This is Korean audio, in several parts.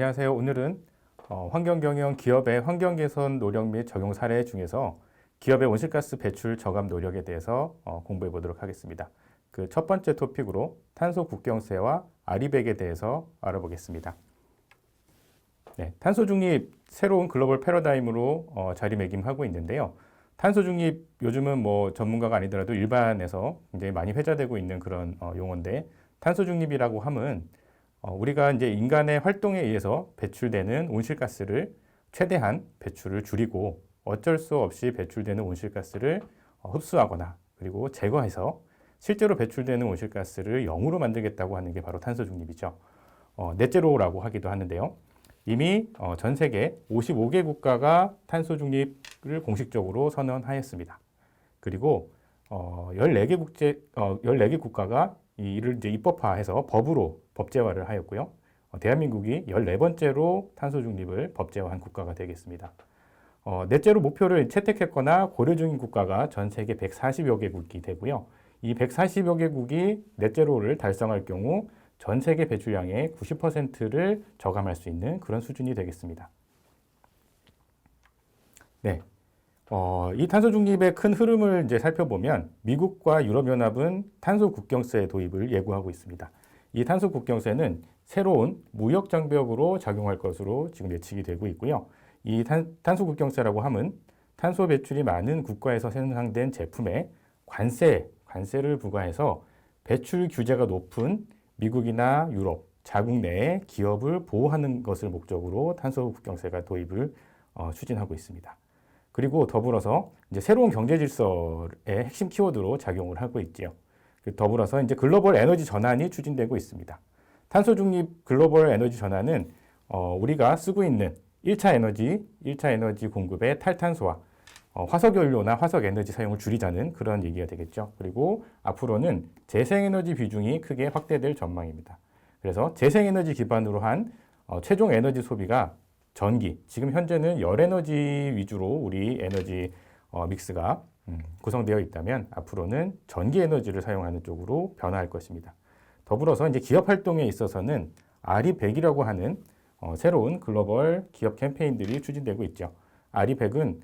안녕하세요. 오늘은 환경경영 기업의 환경개선 노력 및 적용 사례 중에서 기업의 온실가스 배출 저감 노력에 대해서 공부해 보도록 하겠습니다. 그 첫 번째 토픽으로 탄소 국경세와 아리백에 대해서 알아보겠습니다. 네, 탄소 중립 새로운 글로벌 패러다임으로 자리매김하고 있는데요. 탄소 중립 요즘은 뭐 전문가가 아니더라도 일반에서 굉장히 많이 회자되고 있는 그런 용어인데, 탄소 중립이라고 함은 우리가 이제 인간의 활동에 의해서 배출되는 온실가스를 최대한 배출을 줄이고 어쩔 수 없이 배출되는 온실가스를 흡수하거나 그리고 제거해서 실제로 배출되는 온실가스를 0으로 만들겠다고 하는 게 바로 탄소 중립이죠. 넷제로라고 하기도 하는데요. 이미 전 세계 55개 국가가 탄소 중립을 공식적으로 선언하였습니다. 그리고 14개 국가가 이를 이제 입법화해서 법으로 법제화를 하였고요. 대한민국이 14번째로 탄소 중립을 법제화한 국가가 되겠습니다. 넷째로 목표를 채택했거나 고려 중인 국가가 전 세계 140여 개국이 되고요. 이 140여 개국이 넷제로를 달성할 경우 전 세계 배출량의 90%를 저감할 수 있는 그런 수준이 되겠습니다. 네. 이 탄소 중립의 큰 흐름을 이제 살펴보면 미국과 유럽연합은 탄소 국경세 도입을 예고하고 있습니다. 이 탄소 국경세는 새로운 무역 장벽으로 작용할 것으로 지금 예측이 되고 있고요. 이 탄소 국경세라고 함은 탄소 배출이 많은 국가에서 생산된 제품에 관세를 부과해서 배출 규제가 높은 미국이나 유럽, 자국 내의 기업을 보호하는 것을 목적으로 탄소 국경세가 도입을 추진하고 있습니다. 그리고 더불어서 이제 새로운 경제 질서의 핵심 키워드로 작용을 하고 있지요. 더불어서 이제 글로벌 에너지 전환이 추진되고 있습니다. 탄소 중립 글로벌 에너지 전환은 우리가 쓰고 있는 1차 에너지 공급의 탈탄소화, 화석연료나 화석에너지 사용을 줄이자는 그런 얘기가 되겠죠. 그리고 앞으로는 재생에너지 비중이 크게 확대될 전망입니다. 그래서 재생에너지 기반으로 한 최종 에너지 소비가 전기, 지금 현재는 열에너지 위주로 우리 에너지 믹스가 구성되어 있다면 앞으로는 전기 에너지를 사용하는 쪽으로 변화할 것입니다. 더불어서 이제 기업 활동에 있어서는 RE100이라고 하는 새로운 글로벌 기업 캠페인들이 추진되고 있죠. RE100은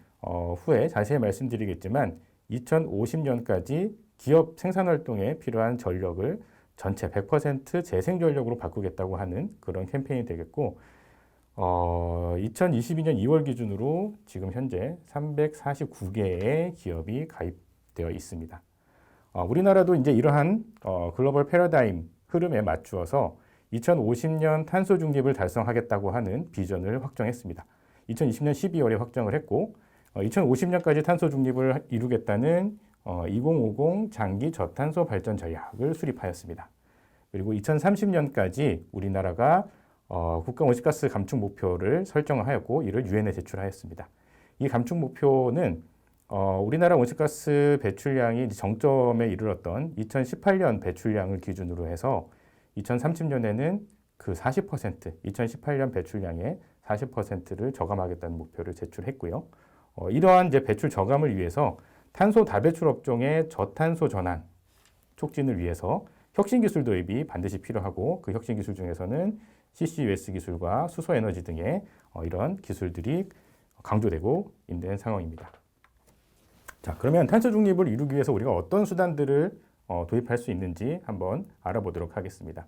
후에 자세히 말씀드리겠지만 2050년까지 기업 생산 활동에 필요한 전력을 전체 100% 재생 전력으로 바꾸겠다고 하는 그런 캠페인이 되겠고, 2022년 2월 기준으로 지금 현재 349개의 기업이 가입되어 있습니다. 우리나라도 이제 이러한 글로벌 패러다임 흐름에 맞추어서 2050년 탄소 중립을 달성하겠다고 하는 비전을 확정했습니다. 2020년 12월에 확정을 했고, 2050년까지 탄소 중립을 이루겠다는 2050 장기 저탄소 발전 전략을 수립하였습니다. 그리고 2030년까지 우리나라가 국가 온실가스 감축 목표를 설정을 하였고, 이를 유엔에 제출하였습니다. 이 감축 목표는 우리나라 온실가스 배출량이 정점에 이르렀던 2018년 배출량을 기준으로 해서 2030년에는 그 2018년 배출량의 40%를 저감하겠다는 목표를 제출했고요. 이러한 이제 배출 저감을 위해서 탄소 다배출 업종의 저탄소 전환 촉진을 위해서 혁신 기술 도입이 반드시 필요하고, 그 혁신 기술 중에서는 CCUS 기술과 수소 에너지 등의 이런 기술들이 강조되고 있는 상황입니다. 자, 그러면 탄소 중립을 이루기 위해서 우리가 어떤 수단들을 도입할 수 있는지 한번 알아보도록 하겠습니다.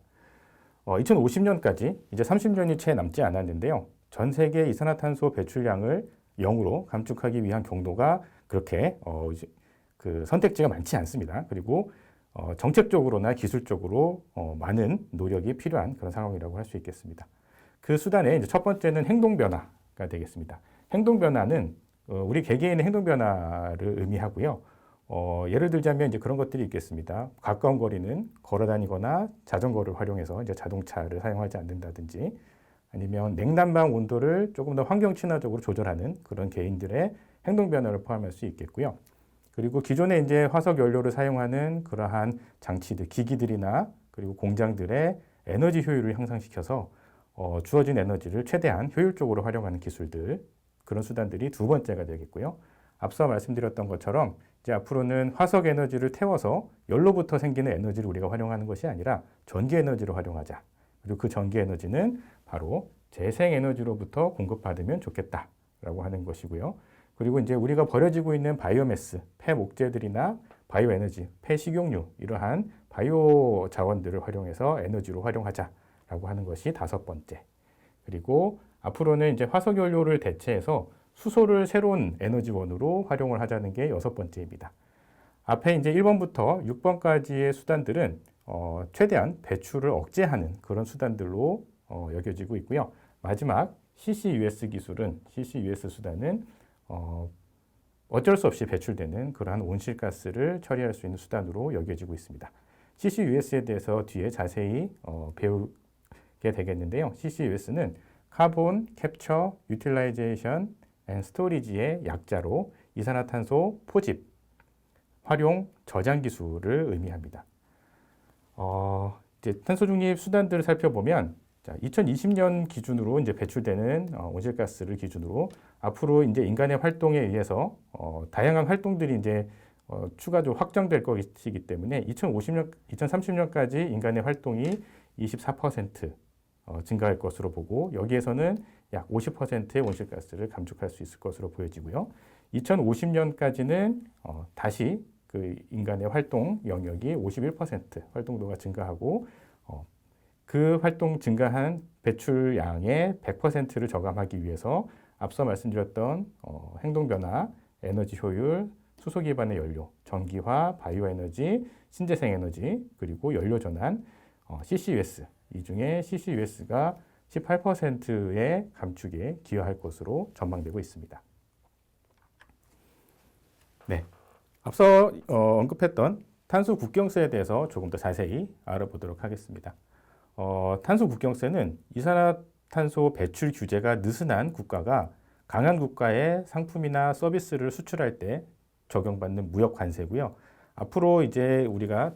2050년까지 이제 30년이 채 남지 않았는데요. 전 세계 이산화탄소 배출량을 0으로 감축하기 위한 경로가 그렇게 그 선택지가 많지 않습니다. 그리고 정책적으로나 기술적으로 많은 노력이 필요한 그런 상황이라고 할 수 있겠습니다. 그 수단에 이제 첫 번째는 행동 변화가 되겠습니다. 행동 변화는 우리 개개인의 행동 변화를 의미하고요. 예를 들자면 이제 그런 것들이 있겠습니다. 가까운 거리는 걸어 다니거나 자전거를 활용해서 이제 자동차를 사용하지 않는다든지, 아니면 냉난방 온도를 조금 더 환경 친화적으로 조절하는 그런 개인들의 행동 변화를 포함할 수 있겠고요. 그리고 기존에 이제 화석 연료를 사용하는 그러한 장치들, 기기들이나 그리고 공장들의 에너지 효율을 향상시켜서 주어진 에너지를 최대한 효율적으로 활용하는 기술들, 그런 수단들이 두 번째가 되겠고요. 앞서 말씀드렸던 것처럼 이제 앞으로는 화석 에너지를 태워서 연로부터 생기는 에너지를 우리가 활용하는 것이 아니라 전기 에너지로 활용하자. 그리고 그 전기 에너지는 바로 재생에너지로부터 공급받으면 좋겠다라고 하는 것이고요. 그리고 이제 우리가 버려지고 있는 바이오매스, 폐목재들이나 바이오에너지, 폐식용유 이러한 바이오 자원들을 활용해서 에너지로 활용하자라고 하는 것이 다섯 번째. 그리고 앞으로는 이제 화석연료를 대체해서 수소를 새로운 에너지원으로 활용을 하자는 게 여섯 번째입니다. 앞에 이제 1번부터 6번까지의 수단들은 최대한 배출을 억제하는 그런 수단들로 여겨지고 있고요. 마지막 CCUS 기술은 CCUS 수단은 어쩔 수 없이 배출되는 그러한 온실가스를 처리할 수 있는 수단으로 여겨지고 있습니다. CCUS에 대해서 뒤에 자세히 배우게 되겠는데요. CCUS는 카본 캡처 유틸라이제이션 앤 스토리지의 약자로 이산화탄소 포집, 활용, 저장 기술을 의미합니다. 이제 탄소 중립 수단들을 살펴보면 2020년 기준으로 이제 배출되는 온실가스를 기준으로 앞으로 이제 인간의 활동에 의해서 다양한 활동들이 이제 추가적으로 확장될 것이기 때문에 2030년까지 인간의 활동이 24% 증가할 것으로 보고 여기에서는 약 50%의 온실가스를 감축할 수 있을 것으로 보여지고요. 2050년까지는 다시 그 인간의 활동 영역이 51% 활동도가 증가하고 그 활동 증가한 배출량의 100%를 저감하기 위해서 앞서 말씀드렸던 행동변화, 에너지 효율, 수소 기반의 연료, 전기화, 바이오에너지, 신재생에너지, 그리고 연료전환, CCUS, 이 중에 CCUS가 18%의 감축에 기여할 것으로 전망되고 있습니다. 네, 앞서 언급했던 탄소 국경세에 대해서 조금 더 자세히 알아보도록 하겠습니다. 탄소 국경세는 이산화탄소 배출 규제가 느슨한 국가가 강한 국가의 상품이나 서비스를 수출할 때 적용받는 무역 관세고요. 앞으로 이제 우리가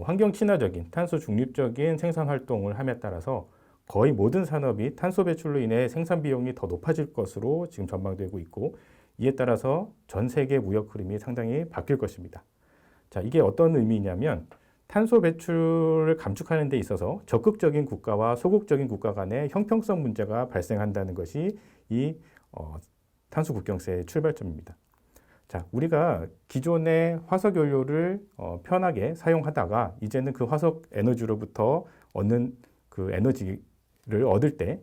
환경 친화적인 탄소 중립적인 생산 활동을 함에 따라서 거의 모든 산업이 탄소 배출로 인해 생산 비용이 더 높아질 것으로 지금 전망되고 있고 이에 따라서 전 세계 무역 흐름이 상당히 바뀔 것입니다. 자, 이게 어떤 의미냐면 탄소 배출을 감축하는 데 있어서 적극적인 국가와 소극적인 국가 간의 형평성 문제가 발생한다는 것이 이 탄소 국경세의 출발점입니다. 자, 우리가 기존의 화석 연료를 편하게 사용하다가 이제는 그 화석 에너지로부터 얻는 그 에너지를 얻을 때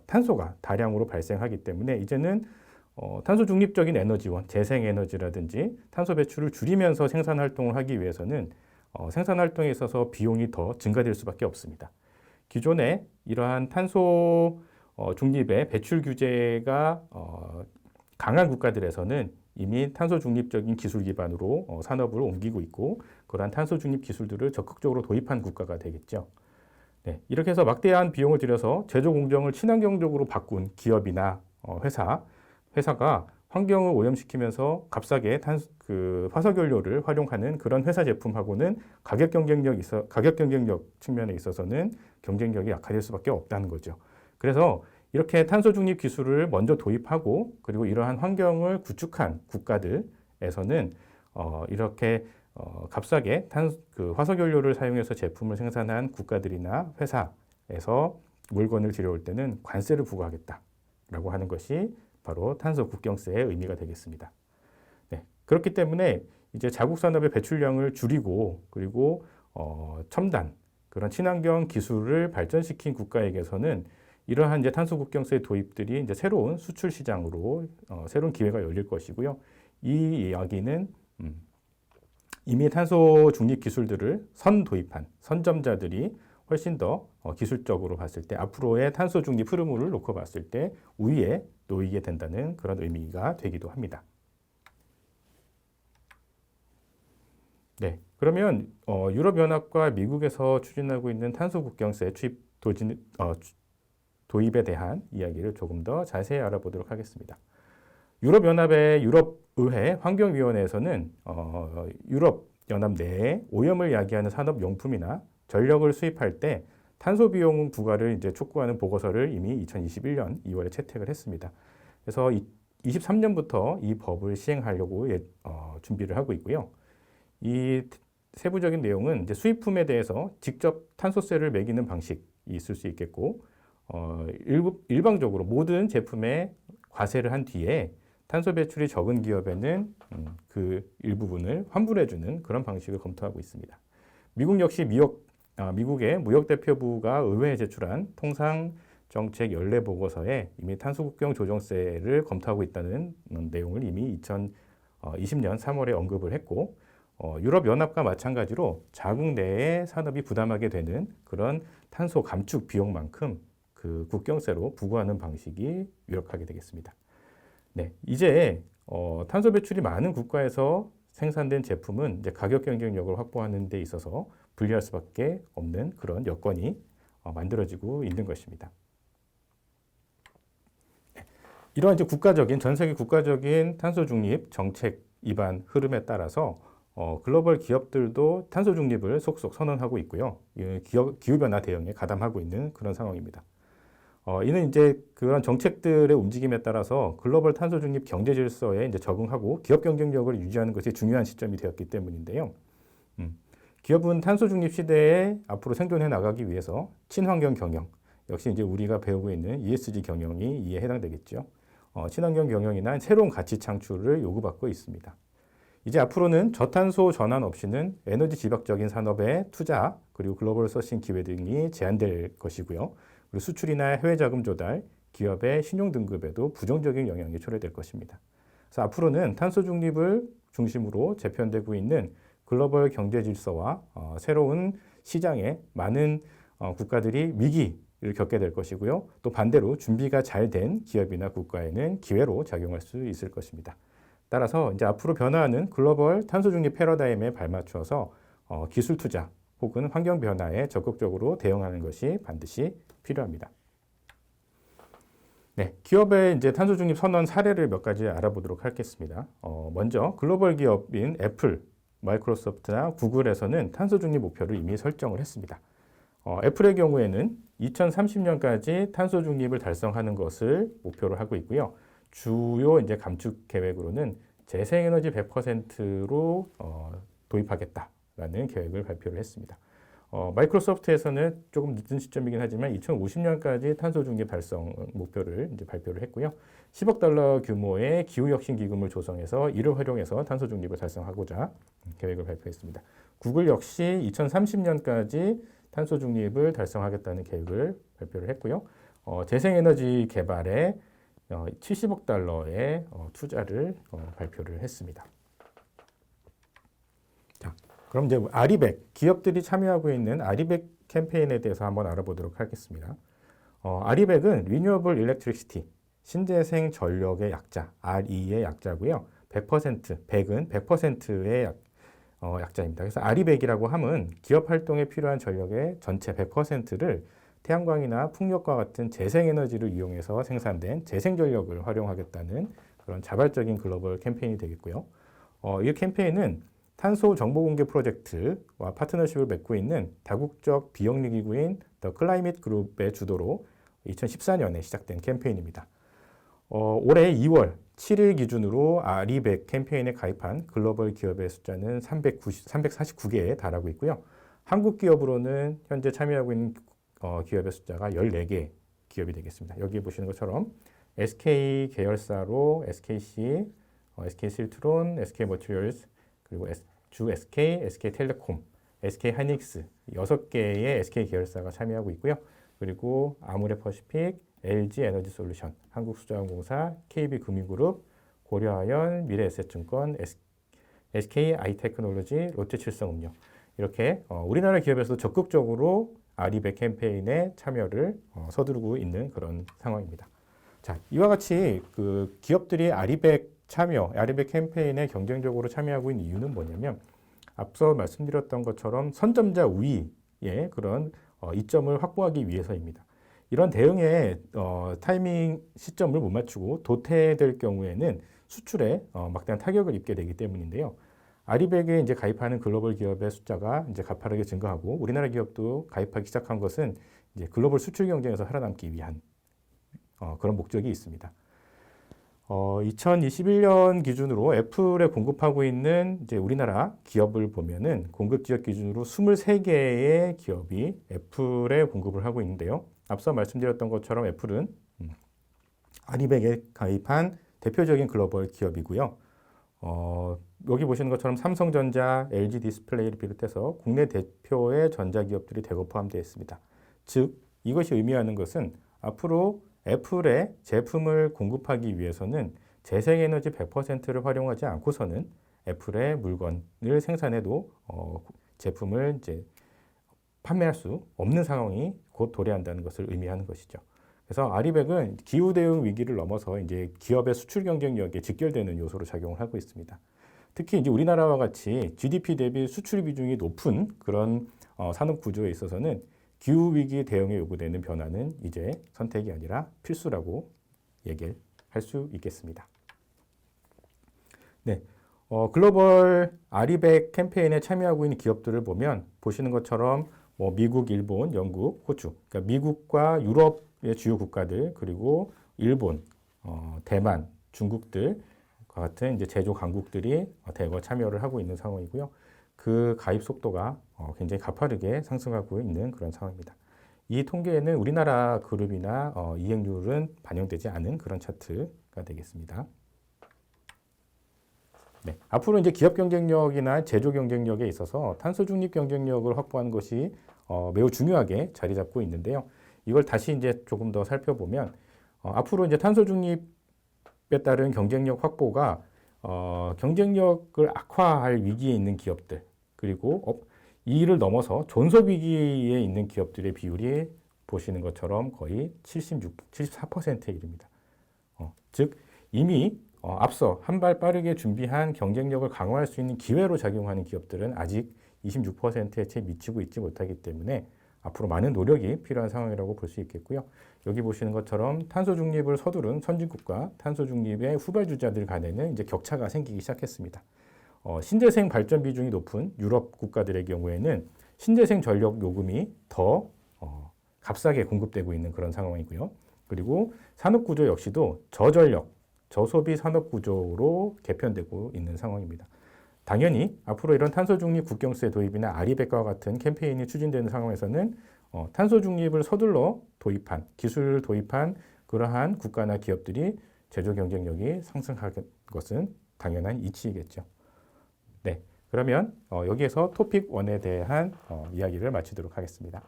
탄소가 다량으로 발생하기 때문에 이제는 탄소 중립적인 에너지원, 재생에너지라든지 탄소 배출을 줄이면서 생산 활동을 하기 위해서는 생산 활동에 있어서 비용이 더 증가될 수밖에 없습니다. 기존에 이러한 탄소 중립의 배출 규제가 강한 국가들에서는 이미 탄소 중립적인 기술 기반으로 산업을 옮기고 있고 그러한 탄소 중립 기술들을 적극적으로 도입한 국가가 되겠죠. 네, 이렇게 해서 막대한 비용을 들여서 제조 공정을 친환경적으로 바꾼 기업이나 회사가 환경을 오염시키면서 값싸게 화석연료를 활용하는 그런 회사 제품하고는 가격 경쟁력 측면에 있어서는 경쟁력이 약화될 수밖에 없다는 거죠. 그래서 이렇게 탄소 중립 기술을 먼저 도입하고 그리고 이러한 환경을 구축한 국가들에서는 이렇게 값싸게 화석연료를 사용해서 제품을 생산한 국가들이나 회사에서 물건을 들여올 때는 관세를 부과하겠다라고 하는 것이 바로 탄소 국경세의 의미가 되겠습니다. 네, 그렇기 때문에 이제 자국 산업의 배출량을 줄이고 그리고 첨단 그런 친환경 기술을 발전시킨 국가에게서는 이러한 이제 탄소 국경세 도입들이 이제 새로운 수출 시장으로 새로운 기회가 열릴 것이고요. 이 이야기는 이미 탄소 중립 기술들을 도입한 선점자들이 훨씬 더 기술적으로 봤을 때 앞으로의 탄소 중립 흐름을 놓고 봤을 때 우위에 놓이게 된다는 그런 의미가 되기도 합니다. 네, 그러면 유럽연합과 미국에서 추진하고 있는 탄소 국경세 도입에 대한 이야기를 조금 더 자세히 알아보도록 하겠습니다. 유럽연합의 유럽의회 환경위원회에서는 유럽연합 내에 오염을 야기하는 산업용품이나 전력을 수입할 때 탄소 비용 부과를 이제 촉구하는 보고서를 이미 2021년 2월에 채택을 했습니다. 그래서 23년부터 이 법을 시행하려고 준비를 하고 있고요. 이 세부적인 내용은 이제 수입품에 대해서 직접 탄소세를 매기는 방식이 있을 수 있겠고, 일방적으로 모든 제품에 과세를 한 뒤에 탄소 배출이 적은 기업에는 그 일부분을 환불해주는 그런 방식을 검토하고 있습니다. 미국 역시 미국의 무역대표부가 의회에 제출한 통상정책 연례 보고서에 이미 탄소국경 조정세를 검토하고 있다는 내용을 이미 2020년 3월에 언급을 했고, 유럽연합과 마찬가지로 자국 내에 산업이 부담하게 되는 그런 탄소 감축 비용만큼 그 국경세로 부과하는 방식이 유력하게 되겠습니다. 네, 이제 탄소 배출이 많은 국가에서 생산된 제품은 이제 가격 경쟁력을 확보하는 데 있어서 불리할 수밖에 없는 그런 여건이 만들어지고 있는 것입니다. 네, 이러한 이제 전 세계 국가적인 탄소 중립 정책 위반 흐름에 따라서 글로벌 기업들도 탄소 중립을 속속 선언하고 있고요. 기후변화 대응에 가담하고 있는 그런 상황입니다. 이는 이제 그런 정책들의 움직임에 따라서 글로벌 탄소 중립 경제 질서에 이제 적응하고 기업 경쟁력을 유지하는 것이 중요한 시점이 되었기 때문인데요. 기업은 탄소 중립 시대에 앞으로 생존해 나가기 위해서 친환경 경영, 역시 이제 우리가 배우고 있는 ESG 경영이 이에 해당되겠죠. 친환경 경영이나 새로운 가치 창출을 요구받고 있습니다. 이제 앞으로는 저탄소 전환 없이는 에너지 집약적인 산업의 투자, 그리고 글로벌 서싱 기회 등이 제한될 것이고요. 그리고 수출이나 해외 자금 조달, 기업의 신용 등급에도 부정적인 영향이 초래될 것입니다. 그래서 앞으로는 탄소 중립을 중심으로 재편되고 있는 글로벌 경제 질서와 새로운 시장에 많은 국가들이 위기를 겪게 될 것이고요. 또 반대로 준비가 잘 된 기업이나 국가에는 기회로 작용할 수 있을 것입니다. 따라서 이제 앞으로 변화하는 글로벌 탄소 중립 패러다임에 발맞춰서 기술 투자 혹은 환경 변화에 적극적으로 대응하는 것이 반드시 필요합니다. 네, 기업의 이제 탄소 중립 선언 사례를 몇 가지 알아보도록 하겠습니다. 먼저 글로벌 기업인 애플, 마이크로소프트나 구글에서는 탄소 중립 목표를 이미 설정을 했습니다. 애플의 경우에는 2030년까지 탄소 중립을 달성하는 것을 목표로 하고 있고요. 주요 이제 감축 계획으로는 재생에너지 100%로 도입하겠다라는 계획을 발표를 했습니다. 마이크로소프트에서는 조금 늦은 시점이긴 하지만 2050년까지 탄소 중립 달성 목표를 이제 발표를 했고요. 10억 달러 규모의 기후혁신 기금을 조성해서 이를 활용해서 탄소 중립을 달성하고자 계획을 발표했습니다. 구글 역시 2030년까지 탄소 중립을 달성하겠다는 계획을 발표를 했고요. 재생에너지 개발에 70억 달러의 투자를 발표를 했습니다. 자, 그럼 이제 아리백, 기업들이 참여하고 있는 아리백 캠페인에 대해서 한번 알아보도록 하겠습니다. 아리백은 Renewable Electricity, 신재생 전력의 약자, RE의 약자고요. 100%, 100은 100%의 약자입니다. 그래서 아리백이라고 함은 기업 활동에 필요한 전력의 전체 100%를 태양광이나 풍력과 같은 재생에너지를 이용해서 생산된 재생전력을 활용하겠다는 그런 자발적인 글로벌 캠페인이 되겠고요. 이 캠페인은 탄소 정보 공개 프로젝트와 파트너십을 맺고 있는 다국적 비영리 기구인 더 클라이밋 그룹의 주도로 2014년에 시작된 캠페인입니다. 올해 2월 7일 기준으로 아리백 캠페인에 가입한 글로벌 기업의 숫자는 349개에 달하고 있고요. 한국 기업으로는 현재 참여하고 있는 기업의 숫자가 14개 기업이 되겠습니다. 여기 보시는 것처럼 SK 계열사로 SKC, SK실트론, SK머티리얼스, 그리고 주 SK, SK텔레콤, SK하이닉스 6개의 SK 계열사가 참여하고 있고요. 그리고 아모레퍼시픽, LG에너지솔루션, 한국수자원공사, KB금융그룹, 고려아연, 미래에셋증권, SK아이테크놀로지, 롯데칠성음료 이렇게 우리나라 기업에서도 적극적으로 아리백 캠페인에 참여를 서두르고 있는 그런 상황입니다. 자, 이와 같이 그 기업들이 아리백 캠페인에 경쟁적으로 참여하고 있는 이유는 뭐냐면 앞서 말씀드렸던 것처럼 선점자 우위의 그런 이점을 확보하기 위해서입니다. 이런 대응에 타이밍 시점을 못 맞추고 도태될 경우에는 수출에 막대한 타격을 입게 되기 때문인데요. 아리백에 이제 가입하는 글로벌 기업의 숫자가 이제 가파르게 증가하고 우리나라 기업도 가입하기 시작한 것은 이제 글로벌 수출 경쟁에서 살아남기 위한 그런 목적이 있습니다. 2021년 기준으로 애플에 공급하고 있는 이제 우리나라 기업을 보면은 공급 지역 기준으로 23개의 기업이 애플에 공급을 하고 있는데요. 앞서 말씀드렸던 것처럼 애플은 아리백에 가입한 대표적인 글로벌 기업이고요. 여기 보시는 것처럼 삼성전자, LG 디스플레이를 비롯해서 국내 대표의 전자기업들이 대거 포함되어 있습니다. 즉, 이것이 의미하는 것은 앞으로 애플의 제품을 공급하기 위해서는 재생에너지 100%를 활용하지 않고서는 애플의 물건을 생산해도 제품을 이제 판매할 수 없는 상황이 곧 도래한다는 것을 의미하는 것이죠. 그래서 아리백은 기후 대응 위기를 넘어서 이제 기업의 수출 경쟁력에 직결되는 요소로 작용을 하고 있습니다. 특히 이제 우리나라와 같이 GDP 대비 수출 비중이 높은 그런 산업 구조에 있어서는 기후 위기 대응에 요구되는 변화는 이제 선택이 아니라 필수라고 얘기할 수 있겠습니다. 네, 글로벌 아리백 캠페인에 참여하고 있는 기업들을 보면 보시는 것처럼 뭐 미국, 일본, 영국, 호주, 그러니까 미국과 유럽의 주요 국가들 그리고 일본, 대만, 중국들과 같은 이제 제조 강국들이 대거 참여를 하고 있는 상황이고요. 그 가입 속도가 굉장히 가파르게 상승하고 있는 그런 상황입니다. 이 통계에는 우리나라 그룹이나 이행률은 반영되지 않은 그런 차트가 되겠습니다. 네, 앞으로 이제 기업 경쟁력이나 제조 경쟁력에 있어서 탄소 중립 경쟁력을 확보하는 것이 매우 중요하게 자리 잡고 있는데요. 이걸 다시 이제 조금 더 살펴보면 앞으로 이제 탄소 중립에 따른 경쟁력 확보가 경쟁력을 악화할 위기에 있는 기업들 그리고 이를 넘어서 존속 위기에 있는 기업들의 비율이 보시는 것처럼 거의 74%에 이릅니다. 즉 이미 앞서 한 발 빠르게 준비한 경쟁력을 강화할 수 있는 기회로 작용하는 기업들은 아직 26%에 채 미치고 있지 못하기 때문에 앞으로 많은 노력이 필요한 상황이라고 볼 수 있겠고요. 여기 보시는 것처럼 탄소 중립을 서두른 선진국과 탄소 중립의 후발주자들 간에는 이제 격차가 생기기 시작했습니다. 신재생 발전 비중이 높은 유럽 국가들의 경우에는 신재생 전력 요금이 더 값싸게 공급되고 있는 그런 상황이고요. 그리고 산업 구조 역시도 저전력, 저소비 산업 구조로 개편되고 있는 상황입니다. 당연히 앞으로 이런 탄소 중립 국경세 도입이나 아리백과 같은 캠페인이 추진되는 상황에서는 탄소 중립을 서둘러 도입한, 기술을 도입한 그러한 국가나 기업들이 제조 경쟁력이 상승할 것은 당연한 이치이겠죠. 네, 그러면 여기에서 토픽 1에 대한 이야기를 마치도록 하겠습니다.